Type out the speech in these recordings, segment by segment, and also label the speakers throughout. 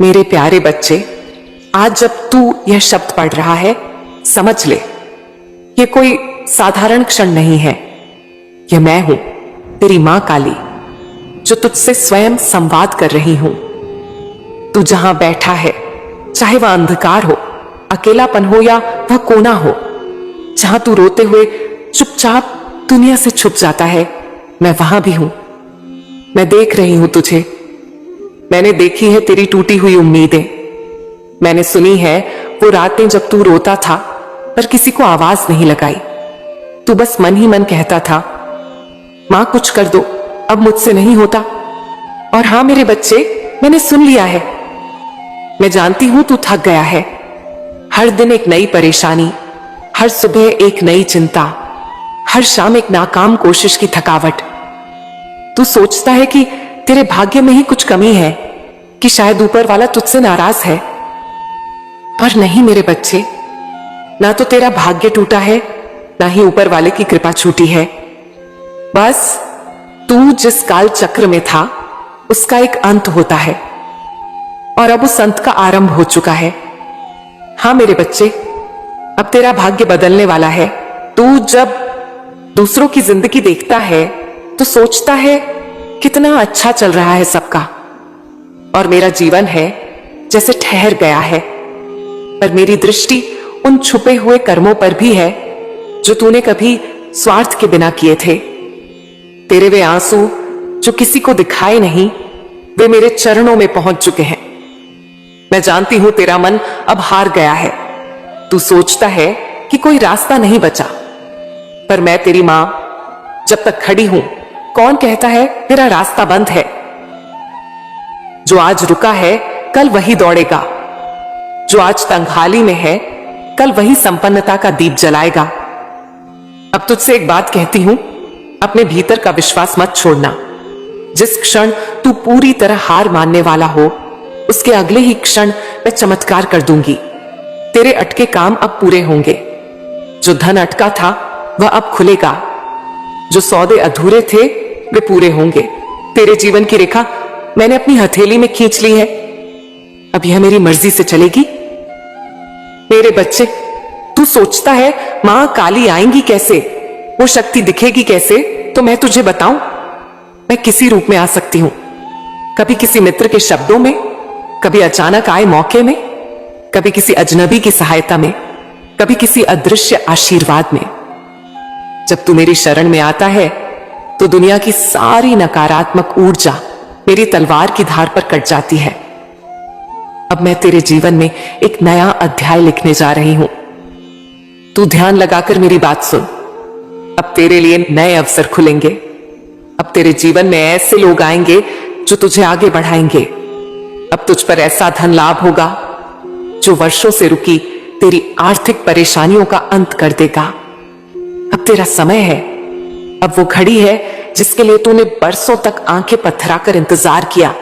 Speaker 1: मेरे प्यारे बच्चे, आज जब तू यह शब्द पढ़ रहा है, समझ ले, ये कोई साधारण क्षण नहीं है। यह मैं हूं, तेरी मां काली, जो तुझसे स्वयं संवाद कर रही हूं। तू जहां बैठा है, चाहे वह अंधकार हो, अकेलापन हो या वह कोना हो, जहां तू रोते हुए चुपचाप दुनिया से छुप जाता है, मैं वहां भी हूं। मैं देख रही हूं तुझे। मैंने देखी है तेरी टूटी हुई उम्मीदें। मैंने सुनी है वो रातें जब तू रोता था पर किसी को आवाज नहीं लगाई। तू बस मन ही मन कहता था, मां कुछ कर दो, अब मुझसे नहीं होता। और हां मेरे बच्चे, मैंने सुन लिया है। मैं जानती हूं तू थक गया है। हर दिन एक नई परेशानी, हर सुबह एक नई चिंता, हर शाम एक नाकाम कोशिश की थकावट। तू सोचता है कि तेरे भाग्य में ही कुछ कमी है, कि शायद ऊपर वाला तुझसे नाराज है। पर नहीं मेरे बच्चे, ना तो तेरा भाग्य टूटा है, ना ही ऊपर वाले की कृपा छूटी है। बस तू जिस काल चक्र में था, उसका एक अंत होता है, और अब उस अंत का आरंभ हो चुका है। हां मेरे बच्चे, अब तेरा भाग्य बदलने वाला है। तू जब दूसरों की जिंदगी देखता है तो सोचता है कितना अच्छा चल रहा है सबका, और मेरा जीवन है जैसे ठहर गया है। पर मेरी दृष्टि उन छुपे हुए कर्मों पर भी है जो तूने कभी स्वार्थ के बिना किए थे। तेरे वे आंसू जो किसी को दिखाए नहीं, वे मेरे चरणों में पहुंच चुके हैं। मैं जानती हूं तेरा मन अब हार गया है। तू सोचता है कि कोई रास्ता नहीं बचा, पर मैं तेरी मां जब तक खड़ी हूं, कौन कहता है तेरा रास्ता बंद है? जो आज रुका है, कल वही दौड़ेगा। जो आज तंगहाली में है, कल वही संपन्नता का दीप जलाएगा। अब तुझसे एक बात कहती हूं, अपने भीतर का विश्वास मत छोड़ना। जिस क्षण तू पूरी तरह हार मानने वाला हो, उसके अगले ही क्षण मैं चमत्कार कर दूंगी। तेरे अटके काम अब पूरे होंगे। जो धन अटका था वह अब खुलेगा। जो सौदे अधूरे थे वे पूरे होंगे। तेरे जीवन की रेखा मैंने अपनी हथेली में खींच ली है। अब यह मेरी मर्जी से चलेगी। मेरे बच्चे, तू सोचता है मां काली आएंगी कैसे, वो शक्ति दिखेगी कैसे? तो मैं तुझे बताऊं, मैं किसी रूप में आ सकती हूं। कभी किसी मित्र के शब्दों में, कभी अचानक आए मौके में, कभी किसी अजनबी की सहायता में, कभी किसी अदृश्य आशीर्वाद में। जब तू मेरी शरण में आता है तो दुनिया की सारी नकारात्मक ऊर्जा मेरी तलवार की धार पर कट जाती है। अब मैं तेरे जीवन में एक नया अध्याय लिखने जा रही हूं। तू ध्यान लगाकर मेरी बात सुन। अब तेरे लिए नए अवसर खुलेंगे। अब तेरे जीवन में ऐसे लोग आएंगे जो तुझे आगे बढ़ाएंगे। अब तुझ पर ऐसा धन लाभ होगा जो वर्षों से रुकी तेरी आर्थिक परेशानियों का अंत कर देगा। अब तेरा समय है। अब वो घड़ी है जिसके लिए तूने बरसों तक आंखें पथराकर इंतजार किया।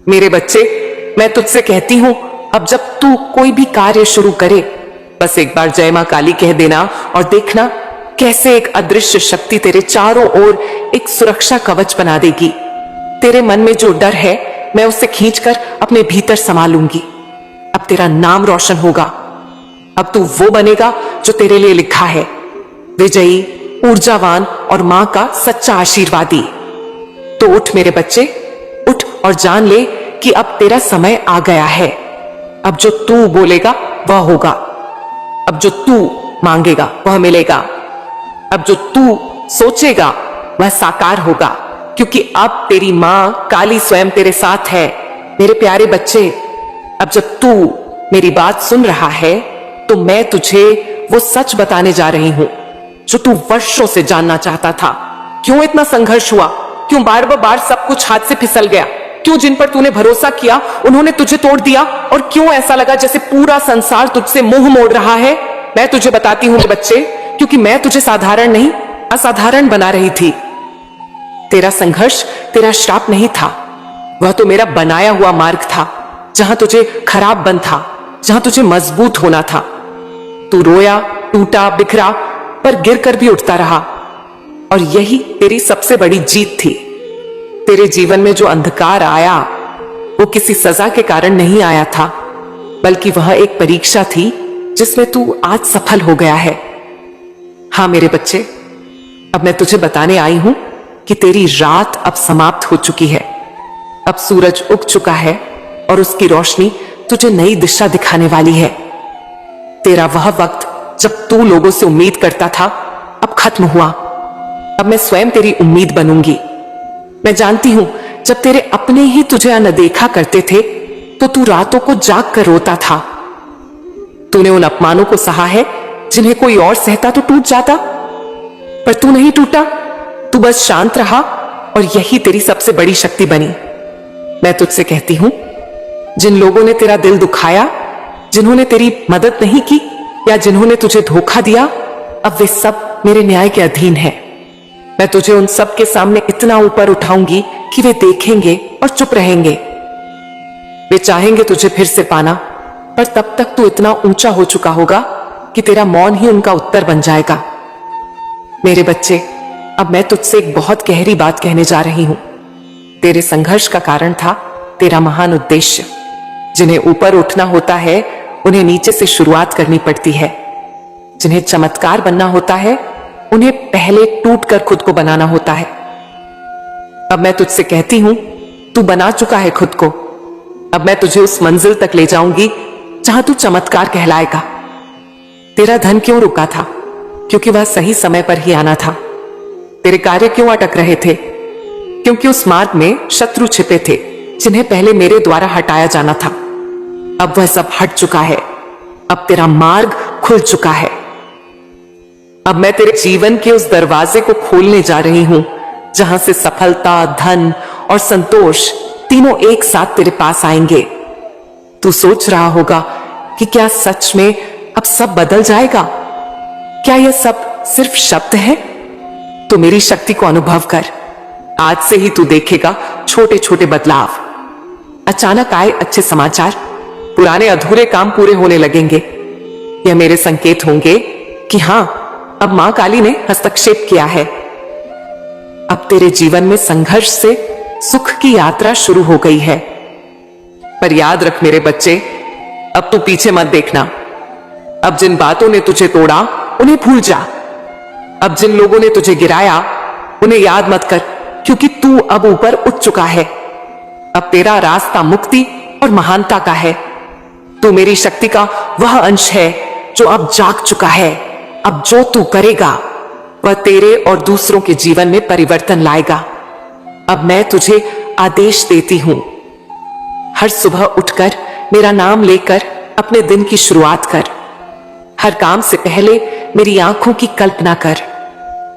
Speaker 1: मेरे बच्चे, मैं तुझसे कहती हूं, अब जब तू कोई भी कार्य शुरू करे, बस एक बार जय मां काली कह देना और देखना कैसे एक अदृश्य शक्ति तेरे चारों ओर एक सुरक्षा कवच बना देगी। तेरे मन में जो डर है, मैं उसे खींचकर अपने भीतर समा लूंगी। अब तेरा नाम रोशन होगा। अब तू वो बनेगा जो तेरे लिए लिखा है, विजयी, ऊर्जावान और मां का सच्चा आशीर्वादी। तो उठ मेरे बच्चे, उठ और जान ले कि अब तेरा समय आ गया है। अब जो तू बोलेगा वह होगा। अब जो तू मांगेगा वह मिलेगा। अब जो तू सोचेगा वह साकार होगा, क्योंकि अब तेरी मां काली स्वयं तेरे साथ है। मेरे प्यारे बच्चे, अब जब तू मेरी बात सुन रहा है तो मैं तुझे वो सच बताने जा रही हूं जो तू वर्षों से जानना चाहता था। क्यों इतना संघर्ष हुआ? क्यों बार बार सब कुछ हाथ से फिसल गया? क्यों जिन पर तूने भरोसा किया उन्होंने तुझे तोड़ दिया? और क्यों ऐसा लगा जैसे पूरा संसार तुझसे मुंह मोड़ रहा है? मैं तुझे बताती हूं बच्चे, क्योंकि मैं तुझे साधारण नहीं, असाधारण बना रही थी। तेरा संघर्ष तेरा श्राप नहीं था, वह तो मेरा बनाया हुआ मार्ग था, जहां तुझे खराब बन था, जहां तुझे मजबूत होना था। तू रोया, टूटा, बिखरा, पर गिरकर भी उठता रहा, और यही तेरी सबसे बड़ी जीत थी। तेरे जीवन में जो अंधकार आया वो किसी सजा के कारण नहीं आया था, बल्कि वह एक परीक्षा थी जिसमें तू आज सफल हो गया है। हाँ मेरे बच्चे, अब मैं तुझे बताने आई हूं कि तेरी रात अब समाप्त हो चुकी है। अब सूरज उग चुका है और उसकी रोशनी तुझे नई दिशा दिखाने वाली है। तेरा वह वक्त जब तू लोगों से उम्मीद करता था अब खत्म हुआ। अब मैं स्वयं तेरी उम्मीद बनूंगी। मैं जानती हूं जब तेरे अपने ही तुझे अनदेखा करते थे तो तू रातों को जाग कर रोता था। तूने उन अपमानों को सहा है जिन्हें कोई और सहता तो टूट जाता, पर तू नहीं टूटा। तू बस शांत रहा और यही तेरी सबसे बड़ी शक्ति बनी। मैं तुझसे कहती हूं, जिन लोगों ने तेरा दिल दुखाया, जिन्होंने तेरी मदद नहीं की या जिन्होंने तुझे धोखा दिया, अब वे सब मेरे न्याय के अधीन हैं। मैं तुझे उन सब के सामने इतना ऊपर उठाऊंगी कि वे देखेंगे और चुप रहेंगे। वे चाहेंगे तुझे फिर से पाना, पर तब तक तू इतना ऊंचा हो चुका होगा कि तेरा मौन ही उनका उत्तर बन जाएगा। मेरे बच्चे, अब मैं तुझसे एक बहुत गहरी बात कहने जा रही हूं। तेरे संघर्ष का कारण था तेरा महान उद्देश्य। जिन्हें ऊपर उठना होता है उन्हें नीचे से शुरुआत करनी पड़ती है। जिन्हें चमत्कार बनना होता है उन्हें पहले टूटकर खुद को बनाना होता है। अब मैं तुझसे कहती हूं, तू बना चुका है खुद को। अब मैं तुझे उस मंजिल तक ले जाऊंगी जहां तू चमत्कार कहलाएगा। तेरा धन क्यों रुका था? क्योंकि वह सही समय पर ही आना था। तेरे कार्य क्यों अटक रहे थे? क्योंकि उस मार्ग में शत्रु छिपे थे जिन्हें पहले मेरे द्वारा हटाया जाना था। अब वह सब हट चुका है। अब तेरा मार्ग खुल चुका है। अब मैं तेरे जीवन के उस दरवाजे को खोलने जा रही हूं जहां से सफलता, धन और संतोष तीनों एक साथ तेरे पास आएंगे। तू सोच रहा होगा कि क्या सच में अब सब बदल जाएगा? क्या यह सब सिर्फ शब्द है? तो मेरी शक्ति को अनुभव कर। आज से ही तू देखेगा छोटे छोटे बदलाव। अचानक आए अच्छे समाचार, पुराने अधूरे काम पूरे होने लगेंगे। यह मेरे संकेत होंगे कि हां, अब मां काली ने हस्तक्षेप किया है। अब तेरे जीवन में संघर्ष से सुख की यात्रा शुरू हो गई है। पर याद रख मेरे बच्चे, अब तू पीछे मत देखना। अब जिन बातों ने तुझे तोड़ा उन्हें भूल जा। अब जिन लोगों ने तुझे गिराया उन्हें याद मत कर, क्योंकि तू अब ऊपर उठ चुका है। अब तेरा रास्ता मुक्ति और महानता का है। तू मेरी शक्ति का वह अंश है जो अब जाग चुका है। अब जो तू करेगा वह तेरे और दूसरों के जीवन में परिवर्तन लाएगा। अब मैं तुझे आदेश देती हूं, हर सुबह उठकर मेरा नाम लेकर अपने दिन की शुरुआत कर। हर काम से पहले मेरी आंखों की कल्पना कर।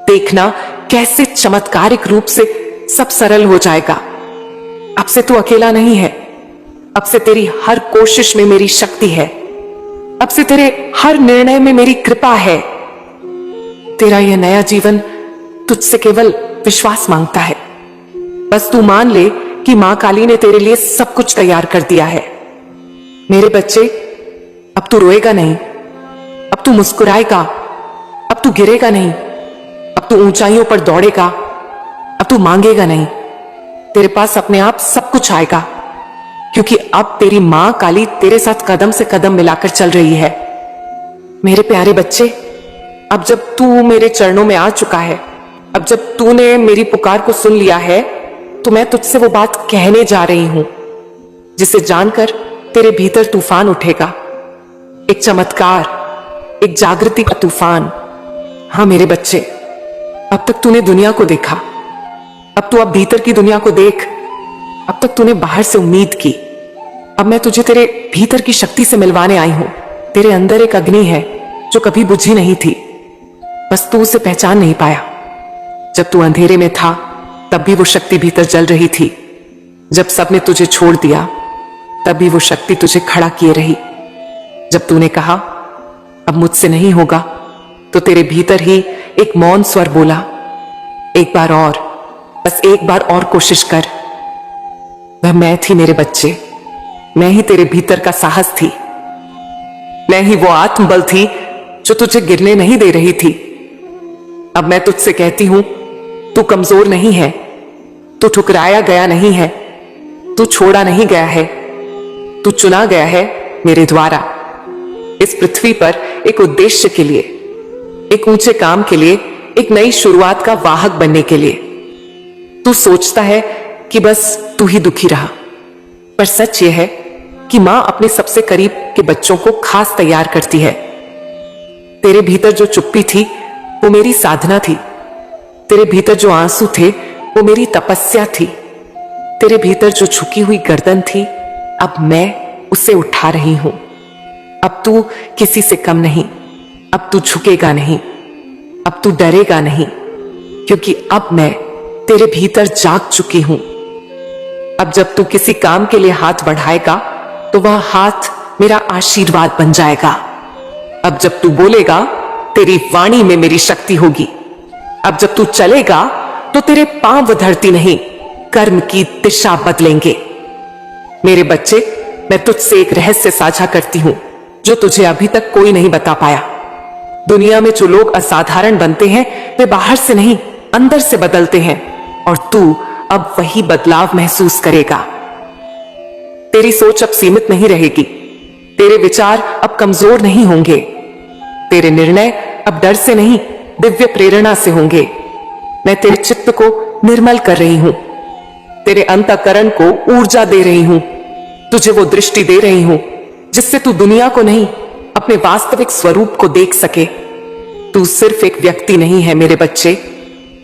Speaker 1: देखना कैसे चमत्कारिक रूप से सब सरल हो जाएगा। अब से तू अकेला नहीं है। अब से तेरी हर कोशिश में मेरी शक्ति है। अब से तेरे हर निर्णय में मेरी कृपा है। तेरा यह नया जीवन तुझसे केवल विश्वास मांगता है। बस तू मान ले कि मां काली ने तेरे लिए सब कुछ तैयार कर दिया है। मेरे बच्चे, अब तू रोएगा नहीं, अब तू मुस्कुराएगा, अब तू गिरेगा नहीं, अब तू ऊंचाइयों पर दौड़ेगा, अब तू मांगेगा नहीं। तेरे पास अपने आप सब कुछ आएगा, क्योंकि अब तेरी मां काली तेरे साथ कदम से कदम मिलाकर चल रही है। मेरे प्यारे बच्चे, अब जब तू मेरे चरणों में आ चुका है, अब जब तूने मेरी पुकार को सुन लिया है, तो मैं तुझसे वो बात कहने जा रही हूं जिसे जानकर तेरे भीतर तूफान उठेगा। एक चमत्कार, एक जागृति का तूफान। हाँ मेरे बच्चे, अब तक तूने दुनिया को देखा, अब भीतर की दुनिया को देख। अब तक तूने बाहर से उम्मीद की, अब मैं तुझे तेरे भीतर की शक्ति से मिलवाने आई हूं। तेरे अंदर एक अग्नि है जो कभी बुझी नहीं थी, बस तू उसे पहचान नहीं पाया। जब तू अंधेरे में था तब भी वो शक्ति भीतर जल रही थी। जब सबने तुझे छोड़ दिया तब भी वो शक्ति तुझे खड़ा किए रही। जब तूने कहा अब मुझसे नहीं होगा, तो तेरे भीतर ही एक मौन स्वर बोला, एक बार और, बस एक बार और कोशिश कर। वह मैं थी मेरे बच्चे, मैं ही तेरे भीतर का साहस थी। मैं ही वो आत्मबल थी जो तुझे गिरने नहीं दे रही थी। अब मैं तुझसे कहती हूं, तू कमजोर नहीं है, तू ठुकराया गया नहीं है, तू छोड़ा नहीं गया है, तू चुना गया है मेरे द्वारा इस पृथ्वी पर एक उद्देश्य के लिए, एक ऊंचे काम के लिए, एक नई शुरुआत का वाहक बनने के लिए। तू सोचता है कि बस तू ही दुखी रहा, पर सच यह है कि मां अपने सबसे करीब के बच्चों को खास तैयार करती है। तेरे भीतर जो चुप्पी थी वो मेरी साधना थी, तेरे भीतर जो आंसू थे वो मेरी तपस्या थी, तेरे भीतर जो झुकी हुई गर्दन थी अब मैं उसे उठा रही हूं। अब तू किसी से कम नहीं, अब तू झुकेगा नहीं, अब तू डरेगा नहीं, क्योंकि अब मैं तेरे भीतर जाग चुकी हूं। अब जब तू किसी काम के लिए हाथ बढ़ाएगा तो वह हाथ मेरा आशीर्वाद बन जाएगा। अब जब तू बोलेगा तेरी वाणी में मेरी शक्ति होगी। अब जब तू चलेगा तो तेरे पांव धरती नहीं, कर्म की दिशा बदलेंगे। मेरे बच्चे, मैं तुझसे एक रहस्य साझा करती हूं जो तुझे अभी तक कोई नहीं बता पाया। दुनिया में जो लोग असाधारण बनते हैं वे बाहर से नहीं, अंदर से बदलते हैं, और तू अब वही बदलाव महसूस करेगा। तेरी सोच अब सीमित नहीं रहेगी, तेरे विचार अब कमजोर नहीं होंगे, तेरे निर्णय अब डर से नहीं दिव्य प्रेरणा से होंगे। मैं तेरे चित्त को निर्मल कर रही हूं, तेरे अंतःकरण को ऊर्जा दे रही हूं, तुझे वो दृष्टि दे रही हूं जिससे तू दुनिया को नहीं अपने वास्तविक स्वरूप को देख सके। तू सिर्फ एक व्यक्ति नहीं है मेरे बच्चे,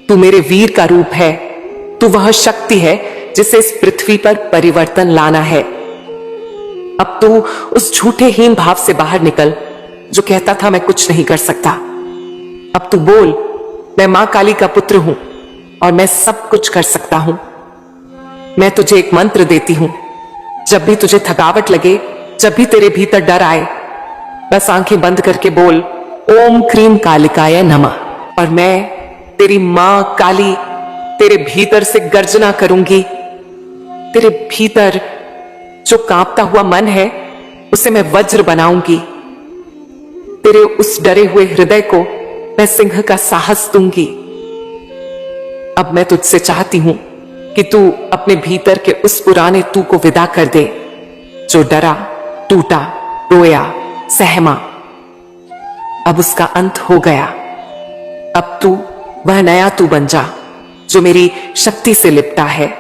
Speaker 1: तू मेरे वीर का रूप है, तू वह शक्ति है जिसे इस पृथ्वी पर परिवर्तन लाना है। अब तू उस झूठे हीन भाव से बाहर निकल जो कहता था मैं कुछ नहीं कर सकता। अब तू बोल, मैं मां काली का पुत्र हूं और मैं सब कुछ कर सकता हूं। मैं तुझे एक मंत्र देती हूं, जब भी तुझे थकावट लगे, जब भी तेरे भीतर डर आए, बस आंखें बंद करके बोल ओम क्रीम कालिकाय नमः, और मैं तेरी मां काली तेरे भीतर से गर्जना करूंगी। तेरे भीतर जो कांपता हुआ मन है उसे मैं वज्र बनाऊंगी, तेरे उस डरे हुए हृदय को मैं सिंह का साहस दूंगी। अब मैं तुझसे चाहती हूं कि तू अपने भीतर के उस पुराने तू को विदा कर दे जो डरा, टूटा, रोया, सहमा। अब उसका अंत हो गया। अब तू वह नया तू बन जा जो मेरी शक्ति से लिपटा है,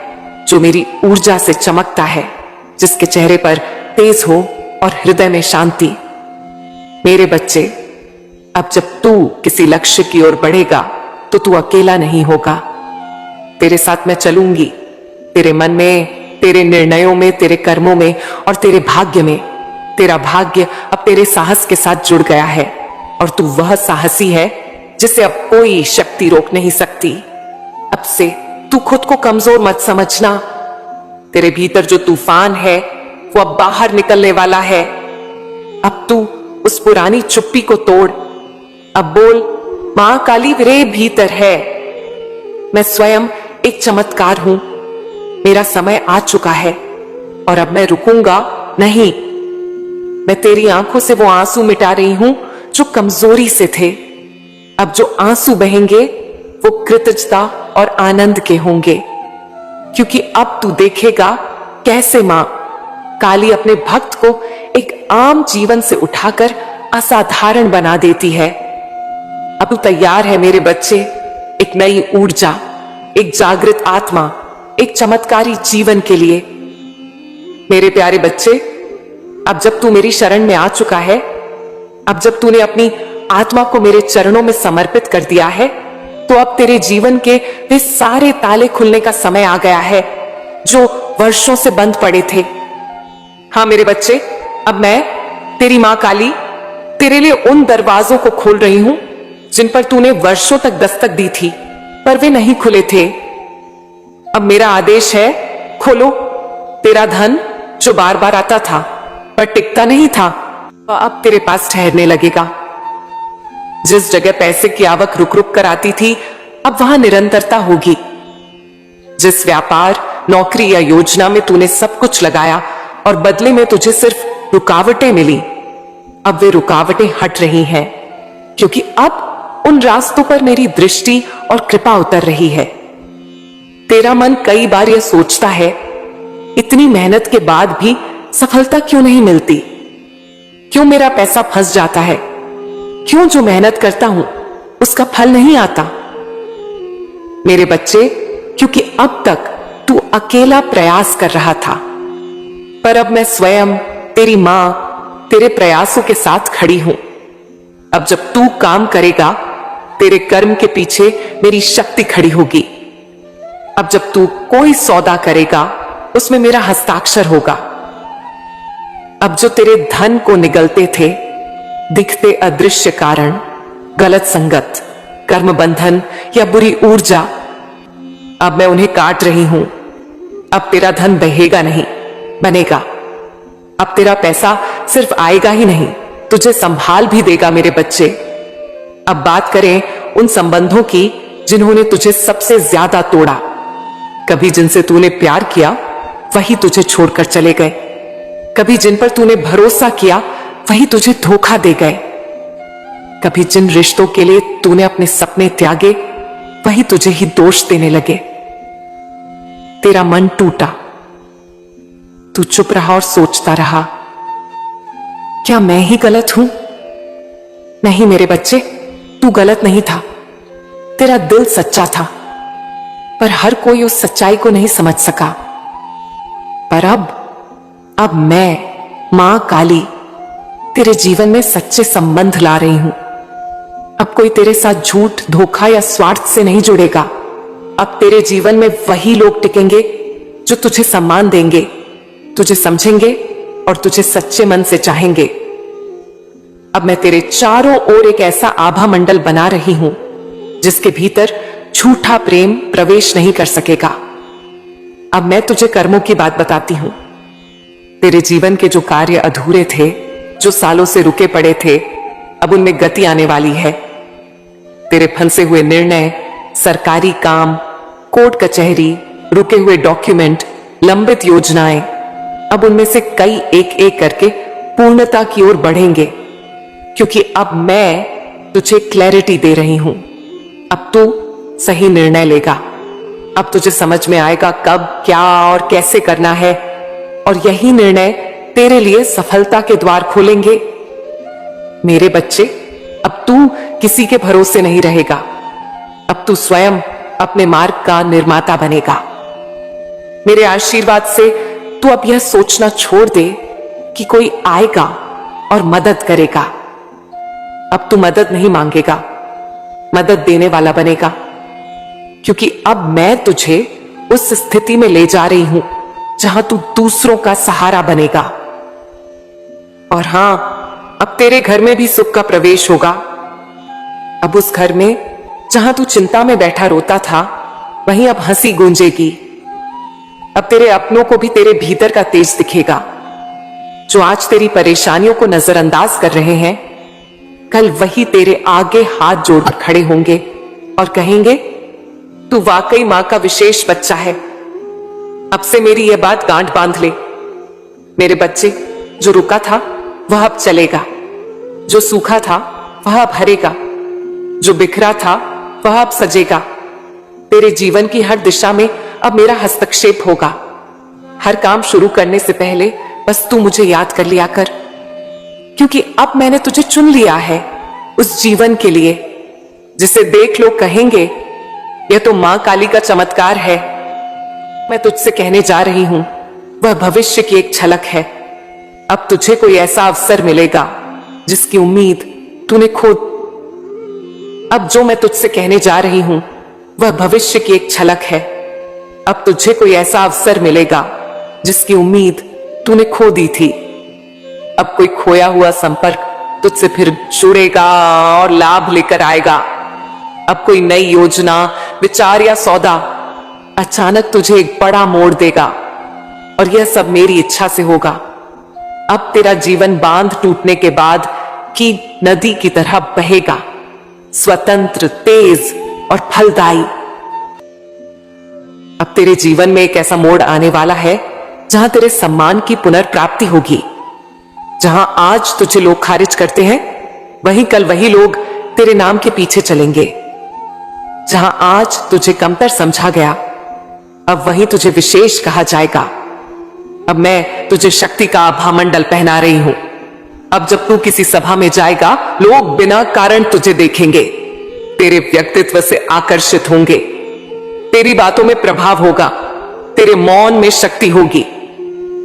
Speaker 1: जो मेरी ऊर्जा से चमकता है, जिसके चेहरे पर तेज हो और हृदय में शांति। मेरे बच्चे, अब जब तू किसी लक्ष्य की ओर बढ़ेगा तो तू अकेला नहीं होगा, तेरे साथ मैं चलूंगी। तेरे मन में, तेरे निर्णयों में, तेरे कर्मों में और तेरे भाग्य में। तेरा भाग्य अब तेरे साहस के साथ जुड़ गया है और तू वह साहसी है जिसे अब कोई शक्ति रोक नहीं सकती। अब से तू खुद को कमजोर मत समझना। तेरे भीतर जो तूफान है वो अब बाहर निकलने वाला है। अब तू उस पुरानी चुप्पी को तोड़। अब बोल, मां काली मेरे भीतर है, मैं स्वयं एक चमत्कार हूं, मेरा समय आ चुका है और अब मैं रुकूंगा नहीं। मैं तेरी आंखों से वो आंसू मिटा रही हूं जो कमजोरी से थे। अब जो आंसू बहेंगे वो कृतज्ञता और आनंद के होंगे, क्योंकि अब तू देखेगा कैसे मां काली अपने भक्त को एक आम जीवन से उठाकर असाधारण बना देती है। अब तू तैयार है मेरे बच्चे, एक नई ऊर्जा, एक जागृत आत्मा, एक चमत्कारी जीवन के लिए। मेरे प्यारे बच्चे, अब जब तू मेरी शरण में आ चुका है, अब जब तूने अपनी आत्मा को मेरे चरणों में समर्पित कर दिया है, तो अब तेरे जीवन के वे सारे ताले खुलने का समय आ गया है जो वर्षों से बंद पड़े थे। हाँ मेरे बच्चे, अब मैं तेरी मां काली तेरे लिए उन दरवाजों को खोल रही हूं जिन पर तूने वर्षों तक दस्तक दी थी पर वे नहीं खुले थे। अब मेरा आदेश है, खोलो। तेरा धन जो बार बार आता था पर टिकता नहीं था, वह अब तेरे पास ठहरने लगेगा। जिस जगह पैसे की आवक रुक रुक कर आती थी, अब वहां निरंतरता होगी। जिस व्यापार, नौकरी या योजना में तूने सब कुछ लगाया और बदले में तुझे सिर्फ रुकावटें मिली, अब वे रुकावटें हट रही हैं, क्योंकि अब उन रास्तों पर मेरी दृष्टि और कृपा उतर रही है। तेरा मन कई बार यह सोचता है इतनी मेहनत के बाद भी सफलता क्यों नहीं मिलती? क्यों मेरा पैसा फंस जाता है? क्यों जो मेहनत करता हूं उसका फल नहीं आता? मेरे बच्चे, क्योंकि अब तक तू अकेला प्रयास कर रहा था, पर अब मैं स्वयं तेरी मां तेरे प्रयासों के साथ खड़ी हूं। अब जब तू काम करेगा, तेरे कर्म के पीछे मेरी शक्ति खड़ी होगी। अब जब तू कोई सौदा करेगा, उसमें मेरा हस्ताक्षर होगा। अब जो तेरे धन को निगलते थे, दिखते अदृश्य कारण, गलत संगत, कर्म बंधन या बुरी ऊर्जा, अब मैं उन्हें काट रही हूं। अब तेरा धन बहेगा नहीं, बनेगा। अब तेरा पैसा सिर्फ आएगा ही नहीं, तुझे संभाल भी देगा मेरे बच्चे। अब बात करें उन संबंधों की जिन्होंने तुझे सबसे ज्यादा तोड़ा। कभी जिनसे तूने प्यार किया, वही तुझे छोड़कर चले गए। कभी जिन पर तूने भरोसा किया, वही तुझे धोखा दे गए। कभी जिन रिश्तों के लिए तूने अपने सपने त्यागे, वही तुझे ही दोष देने लगे। तेरा मन टूटा, तू चुप रहा और सोचता रहा, क्या मैं ही गलत हूं? नहीं मेरे बच्चे, तू गलत नहीं था। तेरा दिल सच्चा था, पर हर कोई उस सच्चाई को नहीं समझ सका। पर अब मैं, मां काली, तेरे जीवन में सच्चे संबंध ला रही हूं। अब कोई तेरे साथ झूठ, धोखा या स्वार्थ से नहीं जुड़ेगा। अब तेरे जीवन में वही लोग टिकेंगे जो तुझे सम्मान देंगे, तुझे समझेंगे और तुझे सच्चे मन से चाहेंगे। अब मैं तेरे चारों ओर एक ऐसा आभा मंडल बना रही हूं जिसके भीतर झूठा प्रेम प्रवेश नहीं कर सकेगा। अब मैं तुझे कर्मों की बात बताती हूं। तेरे जीवन के जो कार्य अधूरे थे, जो सालों से रुके पड़े थे, अब उनमें गति आने वाली है। तेरे फंसे हुए निर्णय, सरकारी काम, कोर्ट कचहरी, रुके हुए डॉक्यूमेंट, लंबित योजनाएं, अब उनमें से कई एक एक करके पूर्णता की ओर बढ़ेंगे, क्योंकि अब मैं तुझे क्लैरिटी दे रही हूं। अब तू सही निर्णय लेगा। अब तुझे समझ में आएगा कब, क्या और कैसे करना है, और यही निर्णय तेरे लिए सफलता के द्वार खोलेंगे। मेरे बच्चे, अब तू किसी के भरोसे नहीं रहेगा। अब तू स्वयं अपने मार्ग का निर्माता बनेगा। मेरे आशीर्वाद से तू अब यह सोचना छोड़ दे कि कोई आएगा और मदद करेगा। अब तू मदद नहीं मांगेगा, मदद देने वाला बनेगा, क्योंकि अब मैं तुझे उस स्थिति में ले जा रही हूं जहां तू दूसरों का सहारा बनेगा। और हां, अब तेरे घर में भी सुख का प्रवेश होगा। अब उस घर में जहां तू चिंता में बैठा रोता था, वहीं अब हंसी गूंजेगी। अब तेरे अपनों को भी तेरे भीतर का तेज दिखेगा। जो आज तेरी परेशानियों को नजरअंदाज कर रहे हैं, कल वही तेरे आगे हाथ जोड़कर खड़े होंगे और कहेंगे, तू वाकई मां का विशेष बच्चा है। अब से मेरी यह बात गांठ बांध ले। मेरे बच्चे, जो रुका था वह अब चलेगा, जो सूखा था वह अब हरेगा, जो बिखरा था वह अब सजेगा। तेरे जीवन की हर दिशा में अब मेरा हस्तक्षेप होगा। हर काम शुरू करने से पहले बस तू मुझे याद कर लिया कर, क्योंकि अब मैंने तुझे चुन लिया है उस जीवन के लिए जिसे देख लोग कहेंगे, यह तो मां काली का चमत्कार है। मैं तुझसे कहने जा रही हूं, वह भविष्य की एक झलक है। अब तुझे कोई ऐसा अवसर मिलेगा जिसकी उम्मीद तूने खो। अब जो मैं तुझसे कहने जा रही हूं, वह भविष्य की एक झलक है। अब तुझे कोई ऐसा अवसर मिलेगा जिसकी उम्मीद तूने खो दी थी। अब कोई खोया हुआ संपर्क तुझसे फिर जुड़ेगा और लाभ लेकर आएगा। अब कोई नई योजना, विचार या सौदा अचानक तुझे एक बड़ा मोड़ देगा, और यह सब मेरी इच्छा से होगा। अब तेरा जीवन बांध टूटने के बाद की नदी की तरह बहेगा, स्वतंत्र, तेज और फलदायी। अब तेरे जीवन में एक ऐसा मोड़ आने वाला है जहां तेरे सम्मान की पुनर्प्राप्ति होगी। जहां आज तुझे लोग खारिज करते हैं, वहीं कल वही लोग तेरे नाम के पीछे चलेंगे। जहां आज तुझे कमतर समझा गया, अब वहीं तुझे विशेष कहा जाएगा। अब मैं तुझे शक्ति का आभामंडल पहना रही हूं। अब जब तू किसी सभा में जाएगा, लोग बिना कारण तुझे देखेंगे, तेरे व्यक्तित्व से आकर्षित होंगे, तेरी बातों में प्रभाव होगा, तेरे मौन में शक्ति होगी,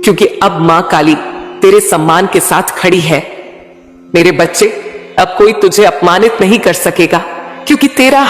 Speaker 1: क्योंकि अब मां काली तेरे सम्मान के साथ खड़ी है। मेरे बच्चे, अब कोई तुझे अपमानित नहीं कर सकेगा, क्योंकि तेरा